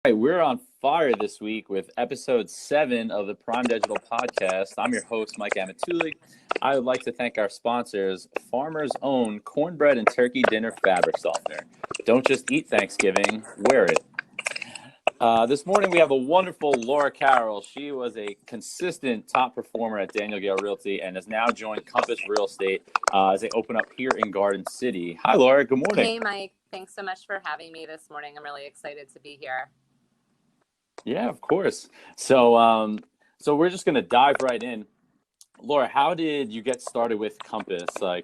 Right, we're on fire this week with episode 7 of the Prime Digital Podcast. I'm your host, Mike Amatuli. I would like to thank our sponsors, Farmer's Own Cornbread and Turkey Dinner Fabric Softener. Don't just eat Thanksgiving, wear it. This morning we have a wonderful Laura Carroll. She was a consistent top performer at Daniel Gale Realty and has now joined Compass Real Estate as they open up here in Garden City. Hi, Laura. Good morning. Hey, Mike. Thanks so much for having me this morning. I'm really excited to be here. Yeah, of course. So we're just going to dive right in. Laura, how did you get started with Compass? Where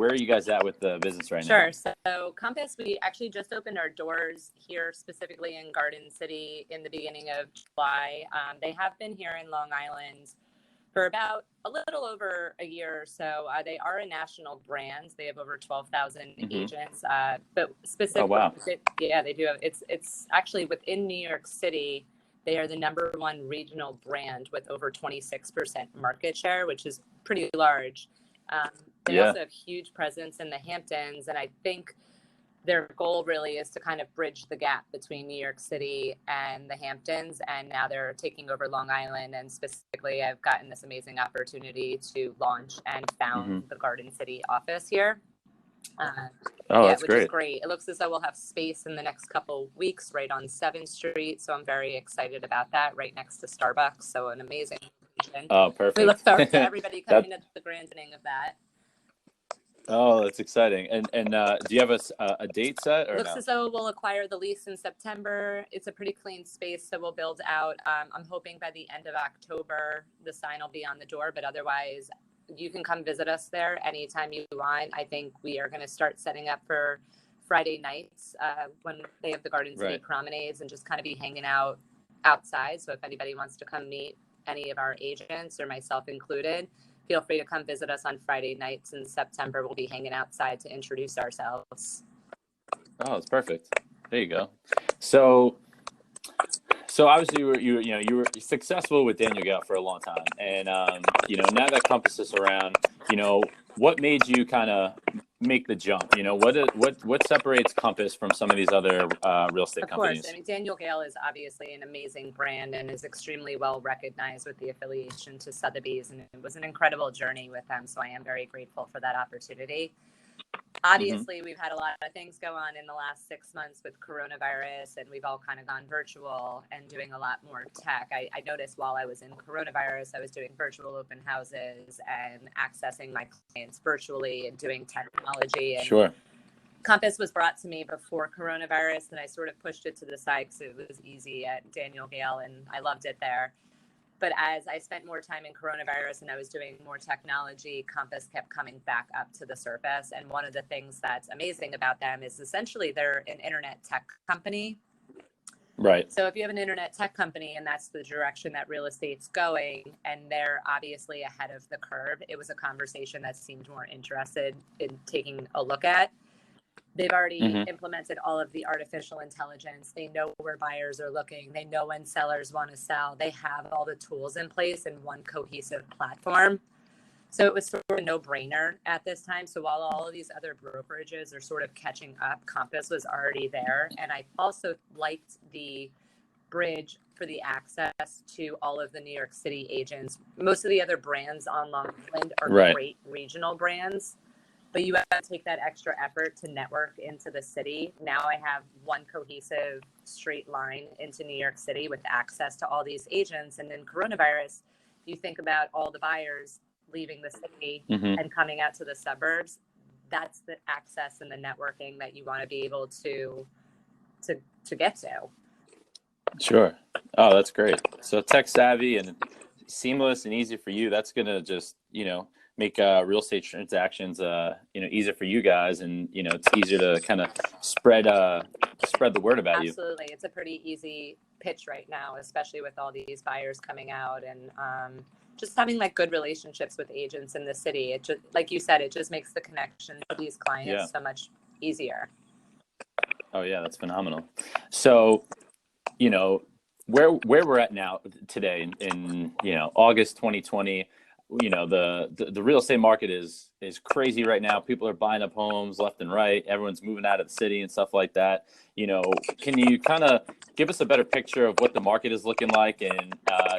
are you guys at with the business right now? Sure. So Compass, we actually just opened our doors here specifically in Garden City in the beginning of July. They have been here in Long Island for about a little over a year or so. They are a national brand. They have over 12,000 agents, but specifically, they do have, it's actually within New York City. They are the #1 regional brand with over 26% market share, which is pretty large. They also have huge presence in the Hamptons, and I think their goal really is to kind of bridge the gap between New York City and the Hamptons. And now they're taking over Long Island. And specifically, I've gotten this amazing opportunity to launch and found the Garden City office here. That's which great. is great. It looks as though we'll have space in the next couple weeks right on 7th Street. So I'm very excited about that, right next to Starbucks. So an amazing location. Oh, perfect. We look forward to everybody coming to the grand opening of that. Oh, that's exciting. And do you have a date set or Looks as though we'll acquire the lease in September. It's a pretty clean space, so we'll build out. I'm hoping by the end of October, the sign will be on the door, but otherwise you can come visit us there anytime you want. I think we are going to start setting up for Friday nights when they have the Garden City promenades and just kind of be hanging out outside. So if anybody wants to come meet any of our agents or myself included, feel free to come visit us on Friday nights in September. We'll be hanging outside to introduce ourselves. Oh, that's perfect. There you go. So obviously you were successful with Daniel Gale for a long time, and now that Compass is around, what made you kind of make the jump? What separates Compass from some of these other real estate companies? Of course, I mean, Daniel Gale is obviously an amazing brand and is extremely well recognized with the affiliation to Sotheby's, and it was an incredible journey with them. So I am very grateful for that opportunity. Obviously, we've had a lot of things go on in the last 6 months with coronavirus, and we've all kind of gone virtual and doing a lot more tech. I noticed while I was in coronavirus, I was doing virtual open houses and accessing my clients virtually and doing technology. And Compass was brought to me before coronavirus, and I sort of pushed it to the side because it was easy at Daniel Gale, and I loved it there. But as I spent more time in coronavirus and I was doing more technology, Compass kept coming back up to the surface. And one of the things that's amazing about them is essentially they're an internet tech company. Right. So if you have an internet tech company and that's the direction that real estate's going, and they're obviously ahead of the curve, it was a conversation that seemed more interested in taking a look at. They've already implemented all of the artificial intelligence. They know where buyers are looking. They know when sellers want to sell. They have all the tools in place in one cohesive platform. So it was sort of a no-brainer at this time. So while all of these other brokerages are sort of catching up, Compass was already there. And I also liked the bridge for the access to all of the New York City agents. Most of the other brands on Long Island are great regional brands. But you have to take that extra effort to network into the city. Now I have one cohesive straight line into New York City with access to all these agents. And in coronavirus, you think about all the buyers leaving the city and coming out to the suburbs. That's the access and the networking that you want to be able to get to. Sure. Oh, that's great. So tech savvy and seamless and easy for you. That's going to just, make real estate transactions, easier for you guys, and it's easier to kind of spread the word about you. Absolutely, it's a pretty easy pitch right now, especially with all these buyers coming out and just having good relationships with agents in the city. It just, like you said, it just makes the connection to these clients so much easier. Oh yeah, that's phenomenal. So, where we're at now today in August 2020. the real estate market is crazy right now. People are buying up homes left and right. Everyone's moving out of the city and stuff like that. Can you kind of give us a better picture of what the market is looking like? And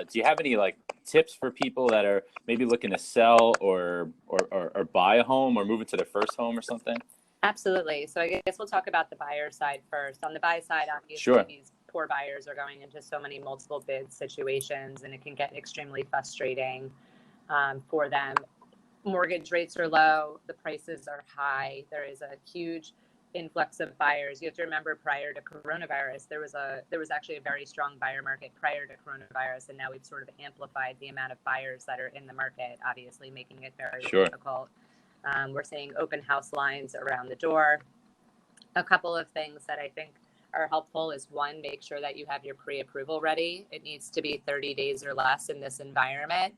do you have any like tips for people that are maybe looking to sell or buy a home or move into their first home or something? Absolutely. So I guess we'll talk about the buyer side first. On the buy side, obviously, Sure. these poor buyers are going into so many multiple bid situations, and it can get extremely frustrating for them. Mortgage rates are low, the prices are high. There is a huge influx of buyers. You have to remember, prior to coronavirus, there was actually a very strong buyer market prior to coronavirus, and now we've sort of amplified the amount of buyers that are in the market, obviously making it very Sure. difficult. We're seeing open house lines around the door. A couple of things that I think are helpful is, one, make sure that you have your pre-approval ready. It needs to be 30 days or less in this environment.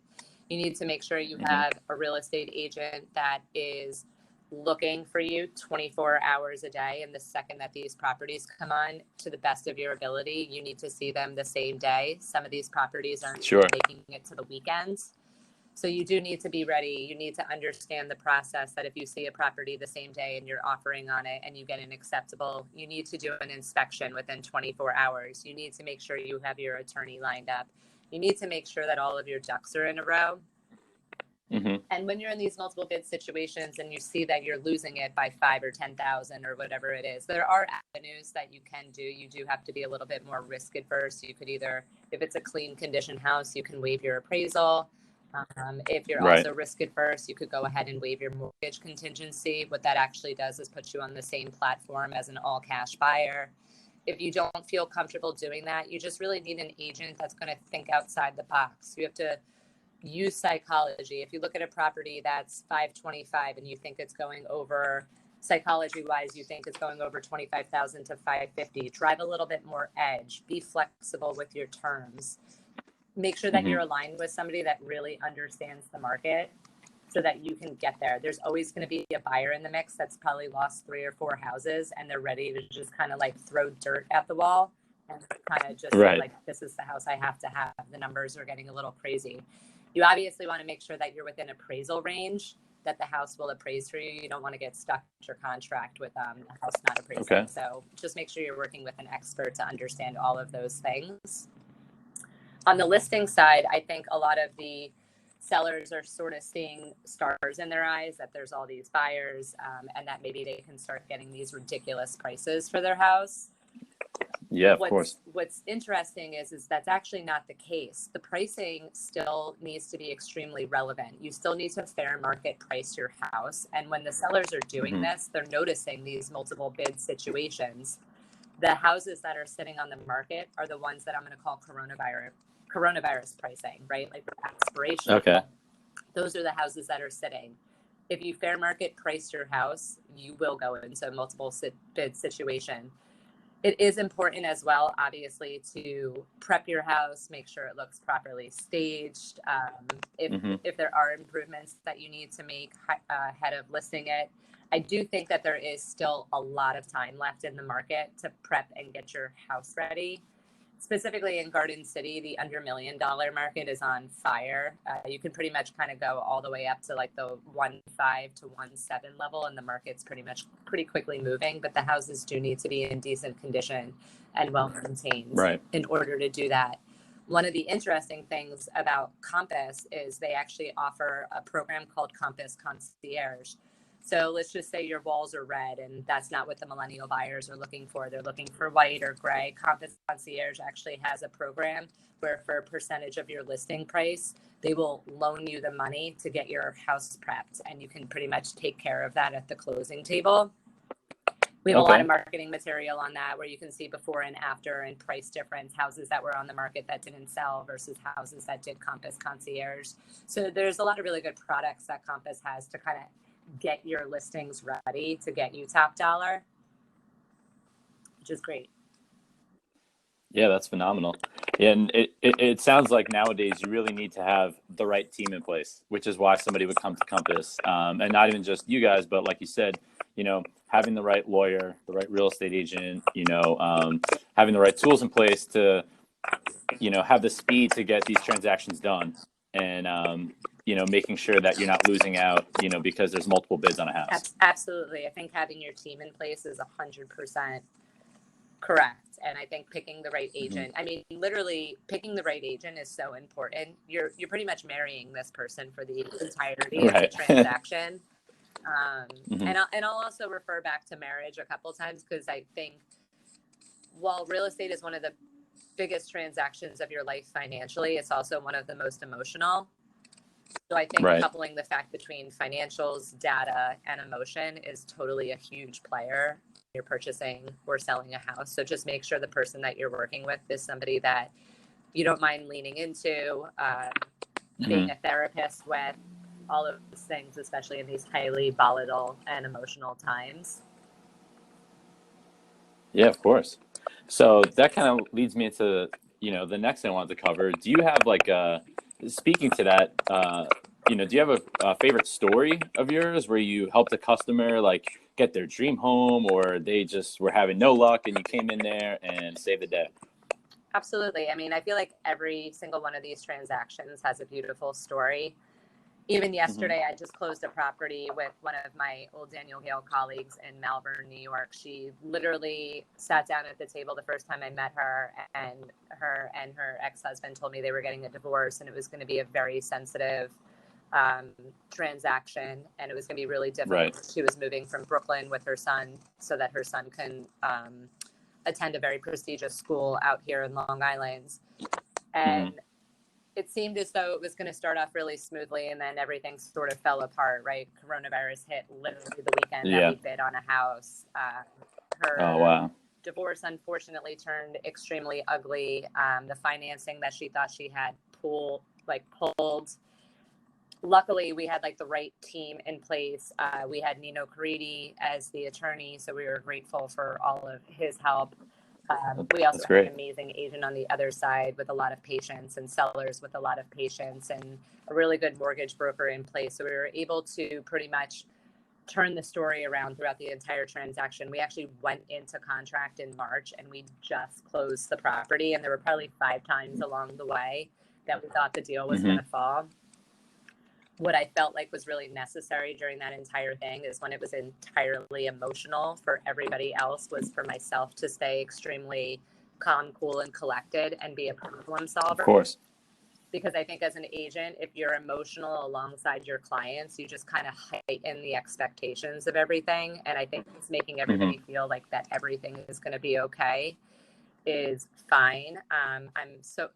You need to make sure you have a real estate agent that is looking for you 24 hours a day. And the second that these properties come on, to the best of your ability, you need to see them the same day. Some of these properties aren't making it to the weekends. So you do need to be ready. You need to understand the process that if you see a property the same day and you're offering on it and you get an acceptable, you need to do an inspection within 24 hours. You need to make sure you have your attorney lined up. You need to make sure that all of your ducks are in a row. And when you're in these multiple bid situations and you see that you're losing it by 5 or 10,000 or whatever it is, there are avenues that you can do. You do have to be a little bit more risk adverse. You could either, if it's a clean condition house, you can waive your appraisal. If you're also risk adverse, you could go ahead and waive your mortgage contingency. What that actually does is put you on the same platform as an all cash buyer. If you don't feel comfortable doing that, you just really need an agent that's going to think outside the box. You have to use psychology. If you look at a property that's 525 and you think it's going over, psychology wise, you think it's going over 25,000 to 550, drive a little bit more edge, be flexible with your terms. Make sure that you're aligned with somebody that really understands the market so that you can get there. There's always going to be a buyer in the mix that's probably lost 3 or 4 houses and they're ready to just kind of like throw dirt at the wall and kind of just say, like, this is the house I have to have. The numbers are getting a little crazy. You obviously want to make sure that you're within appraisal range, that the house will appraise for you. You don't want to get stuck with your contract with a house not appraising. So just make sure you're working with an expert to understand all of those things. On the listing side, I think a lot of the sellers are sort of seeing stars in their eyes, that there's all these buyers and that maybe they can start getting these ridiculous prices for their house. Yeah, of course. What's interesting is that's actually not the case. The pricing still needs to be extremely relevant. You still need to fair market price your house. And when the sellers are doing this, they're noticing these multiple bid situations. The houses that are sitting on the market are the ones that I'm going to call coronavirus pricing, right? Like expiration. Okay. Those are the houses that are sitting. If you fair market price your house, you will go into a multiple bid situation. It is important as well, obviously, to prep your house, make sure it looks properly staged. If there are improvements that you need to make ahead of listing it, I do think that there is still a lot of time left in the market to prep and get your house ready. Specifically in Garden City, the under $1 million market is on fire. You can pretty much kind of go all the way up to like the 1.5 to 1.7 level, and the market's pretty quickly moving. But the houses do need to be in decent condition and well maintained in order to do that. One of the interesting things about Compass is they actually offer a program called Compass Concierge. So let's just say your walls are red, and that's not what the millennial buyers are looking for. They're looking for white or gray. Compass Concierge actually has a program where for a percentage of your listing price, they will loan you the money to get your house prepped, and you can pretty much take care of that at the closing table. We have a lot of marketing material on that where you can see before and after and price difference, houses that were on the market that didn't sell versus houses that did Compass Concierge. So there's a lot of really good products that Compass has to kind of get your listings ready to get you top dollar, which is great. Yeah, that's phenomenal. And it sounds like nowadays you really need to have the right team in place, which is why somebody would come to Compass. And not even just you guys, but like you said, having the right lawyer, the right real estate agent, having the right tools in place to, have the speed to get these transactions done. And making sure that you're not losing out, because there's multiple bids on a house. Absolutely. I think having your team in place is 100% correct. And I think picking the right agent, I mean, literally picking the right agent is so important. You're pretty much marrying this person for the entirety of the transaction. And I'll also refer back to marriage a couple of times, because I think while real estate is one of the biggest transactions of your life financially, it's also one of the most emotional. So I think coupling the fact between financials, data, and emotion is totally a huge player. You're purchasing or selling a house. So just make sure the person that you're working with is somebody that you don't mind leaning into, being a therapist with, all of those things, especially in these highly volatile and emotional times. Yeah, of course. So that kind of leads me into, the next thing I wanted to cover. Do you have speaking to that, do you have a favorite story of yours where you helped a customer get their dream home, or they just were having no luck and you came in there and saved the day? Absolutely. I mean, I feel like every single one of these transactions has a beautiful story. Even yesterday, I just closed a property with one of my old Daniel Gale colleagues in Malvern, New York. She literally sat down at the table the first time I met her, and her ex-husband told me they were getting a divorce, and it was going to be a very sensitive transaction, and it was going to be really difficult. Right. She was moving from Brooklyn with her son so that her son can attend a very prestigious school out here in Long Island. And it seemed as though it was going to start off really smoothly, and then everything sort of fell apart, right? Coronavirus hit literally the weekend that we bid on a house. Her divorce unfortunately turned extremely ugly. The financing that she thought she had pulled. Luckily, we had the right team in place. We had Nino Caridi as the attorney, so we were grateful for all of his help. We also had an amazing agent on the other side with a lot of patience, and sellers with a lot of patience, and a really good mortgage broker in place. So we were able to pretty much turn the story around throughout the entire transaction. We actually went into contract in March, and we just closed the property. And there were probably 5 times along the way that we thought the deal was going to fall. What I felt like was really necessary during that entire thing is, when it was entirely emotional for everybody else, was for myself to stay extremely calm, cool, and collected and be a problem solver. Of course. Because I think as an agent, if you're emotional alongside your clients, you just kind of heighten the expectations of everything. And I think it's making everybody feel like that everything is going to be okay is fine.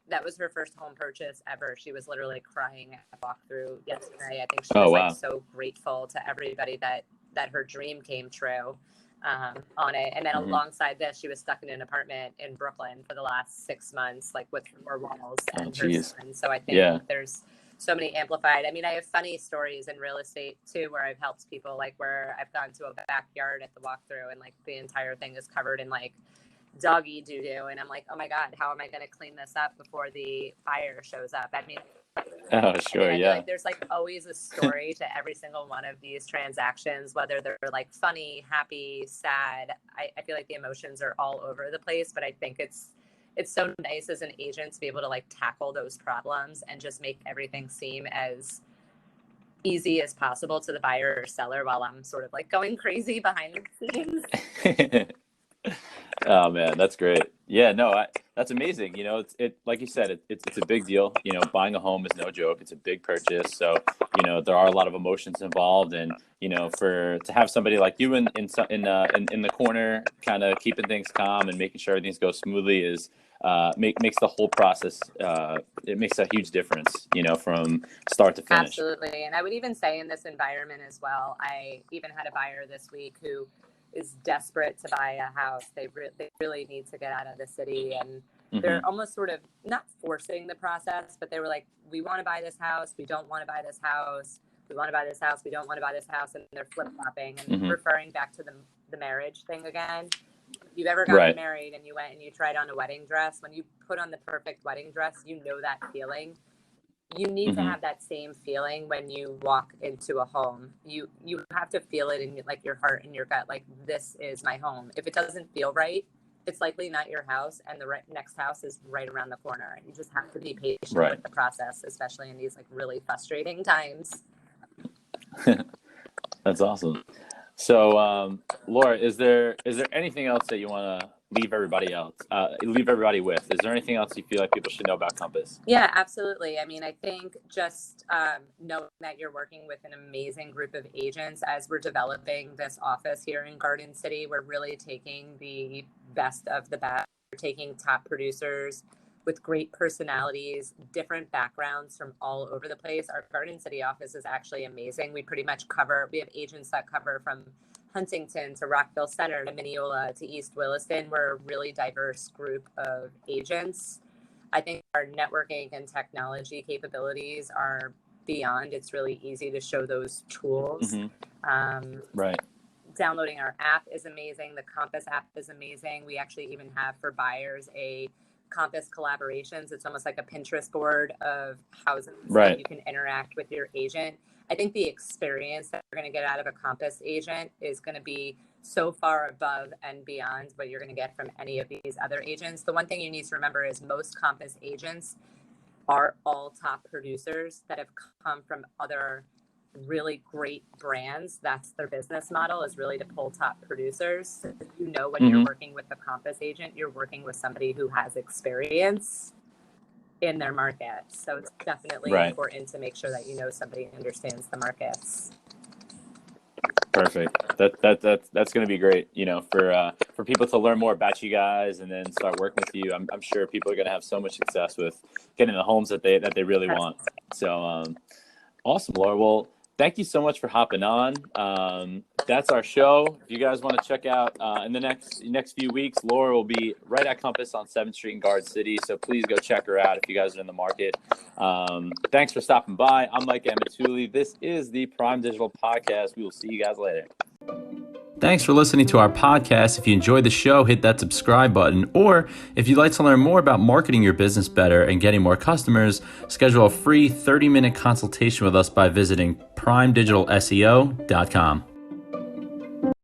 That was her first home purchase ever. She was literally crying at walkthrough yesterday. I think she was so grateful to everybody that her dream came true on it. And then alongside this, she was stuck in an apartment in Brooklyn for the last 6 months, with 4 walls and her son. So I think there's so many amplified. I mean, I have funny stories in real estate too, where I've helped people, where I've gone to a backyard at the walkthrough, and the entire thing is covered in doggy doo-doo, and I'm like, oh my God, how am I going to clean this up before the buyer shows up? I mean, I feel like there's always a story to every single one of these transactions, whether they're funny, happy, sad. I feel like the emotions are all over the place, but I think it's so nice as an agent to be able to tackle those problems and just make everything seem as easy as possible to the buyer or seller, while I'm sort of going crazy behind the scenes. Oh man, that's great. Yeah, no, that's amazing. It's like you said, it's a big deal. Buying a home is no joke. It's a big purchase. So, there are a lot of emotions involved, and to have somebody like you in the corner, kind of keeping things calm and making sure everything goes smoothly is makes the whole process. It makes a huge difference. From start to finish. Absolutely, and I would even say in this environment as well. I even had a buyer this week who is desperate to buy a house. They really need to get out of the city, and they're almost sort of not forcing the process, but they were like, we want to buy this house, we don't want to buy this house, we want to buy this house, we don't want to buy this house, and they're flip-flopping and referring back to the marriage thing again. If you've ever gotten married and you went and you tried on a wedding dress, when you put on the perfect wedding dress, that feeling. You need to have that same feeling when you walk into a home. You have to feel it in your heart and your gut, this is my home. If it doesn't feel right, it's likely not your house, and the next house is right around the corner. You just have to be patient Right. with the process, especially in these like really frustrating times. That's awesome. So, Laura, is there anything else that you want to leave everybody with? Is there anything else you feel like people should know about Compass? Yeah, absolutely. I mean, I think just knowing that you're working with an amazing group of agents as we're developing this office here in Garden City, we're really taking the best of the best. We're taking top producers with great personalities, different backgrounds from all over the place. Our Garden City office is actually amazing. We pretty much we have agents that cover from Huntington to Rockville Center to Mineola to East Williston. We're a really diverse group of agents. I think our networking and technology capabilities are beyond. It's really easy to show those tools. Right. Downloading our app is amazing. The Compass app is amazing. We actually even have for buyers a Compass collaborations. It's almost like a Pinterest board of houses that you can interact with your agent. I think the experience that you're going to get out of a Compass agent is going to be so far above and beyond what you're going to get from any of these other agents. The one thing you need to remember is most Compass agents are all top producers that have come from other really great brands. That's their business model, is really to pull top producers. So you know, when you're working with a Compass agent, you're working with somebody who has experience in their market. So it's definitely important to make sure that you know somebody who understands the markets. Perfect. That's going to be great, you know, for people to learn more about you guys and then start working with you. I'm sure people are going to have so much success with getting the homes that they really want. So awesome, Laura. Well, thank you so much for hopping on. That's our show. If you guys want to check out in the next few weeks, Laura will be right at Compass on 7th Street in Garden City. So please go check her out if you guys are in the market. Thanks for stopping by. I'm Mike Amatuli. This is the Prime Digital Podcast. We will see you guys later. Thanks for listening to our podcast. If you enjoyed the show, hit that subscribe button. Or if you'd like to learn more about marketing your business better and getting more customers, schedule a free 30-minute consultation with us by visiting primedigitalseo.com.